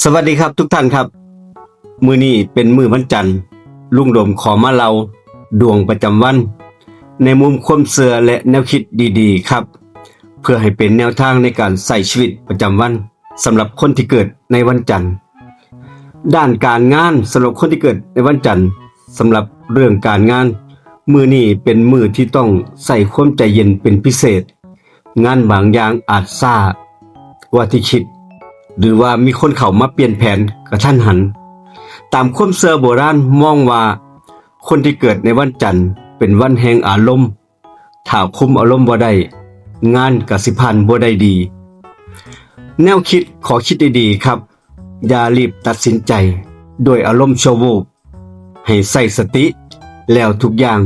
สวัสดีครับทุกท่านครับมื้อนี้เป็นมื้อวันจันทร์ลุงโดมขอมาเล่าดวงประจำวันในมุมความเชื่อและแนวคิดดีๆครับเพื่อให้เป็นแนวทางในการใช้ชีวิตประจำวันสำหรับคนที่เกิดในวันจันทร์ด้านการงานสำหรับคนที่เกิดในวันจันทร์สำหรับเรื่องการงานมื้อนี้เป็นมื้อที่ต้องใส่ความใจเย็นเป็นพิเศษงานบางอย่างอาจช้ากว่าที่คิดหรือว่ามีคนเข้ามาเปลี่ยนแผนกระทันหันตามความเชื่อโบราณมองว่าคนที่เกิดในวันจันทร์เป็นวันแห่งอารมณ์ถ้าคุมอารมณ์บ่ได้งานก็สิผ่านบ่ได้ดีแนวคิดขอคิดดีๆครับอย่ารีบตัดสินใจด้วยอารมณ์ชั่ววูบให้ใส่สติแล้วทุกอย่าง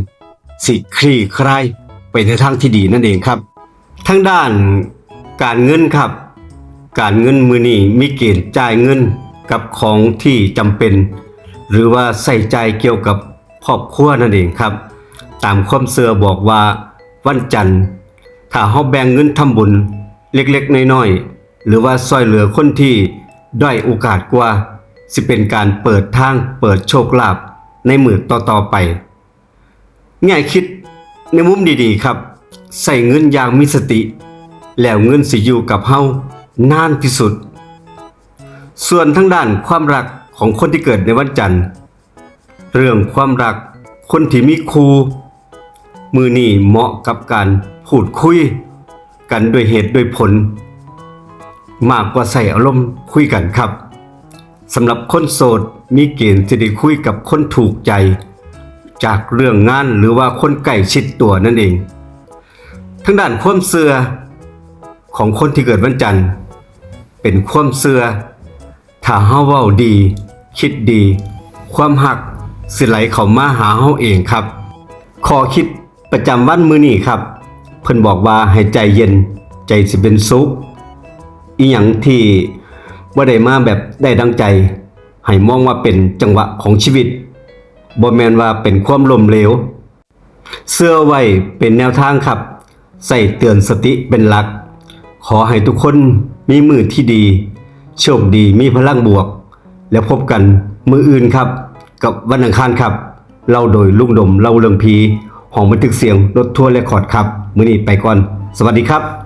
สิคลี่คลายไปในทางที่ดีนั่นเองครับทั้งด้านการเงินครับการเงินมื้อนี้มีเกณฑ์จ่ายเงินกับของที่จำเป็นหรือว่าใส่ใจเกี่ยวกับครอบครัวนั่นเองครับตามความเชื่อบอกว่าวันจันทร์ถ้าเฮาแบ่งเงินทำบุญเล็กๆน้อยๆหรือว่าช่วยเหลือคนที่ด้อยโอกาสกว่าสิเป็นการเปิดทางเปิดโชคลาภในมื้อต่อๆไปง่ายคิดในมุมดีๆครับใส่เงินอย่างมีสติแล้วเงินสิอยู่กับเฮานานที่สุดส่วนทั้งด้านความรักของคนที่เกิดในวันจันทร์เรื่องความรักคนที่มีคู่มื้อนี้เหมาะกับการพูดคุยกันด้วยเหตุด้วยผลมากกว่าใส่อารมณ์คุยกันครับสำหรับคนโสดมีเกณฑ์ที่ได้คุยกับคนถูกใจจากเรื่องงานหรือว่าคนใกล้ชิดตัวนั่นเองทั้งด้านความเชื่อของคนที่เกิดวันจันทร์เป็นความเชื่อถ้าเฮาเว้าดีคิดดีความหักสิไหลเข้ามาหาเฮาเองครับข้อคิดประจำวันมื้อนี้ครับเพิ่นบอกว่าให้ใจเย็นใจสิเป็นสุขอีหยังที่บ่ได้มาแบบได้ดังใจให้มองว่าเป็นจังหวะของชีวิตบ่แม่นว่าเป็นความล้มเหลวเชื่อไว้เป็นแนวทางครับใส่เตือนสติเป็นหลักขอให้ทุกคนมีมื้อที่ดีโชคดีมีพลังบวกแล้วพบกันมื้ออื่นครับกับวันอังคารครับเล่าโดยลุงดมเล่าเรื่องผีห้องบันทึกเสียงรถทัวร์เรคคอร์ดครับมื้อนี้ไปก่อนสวัสดีครับ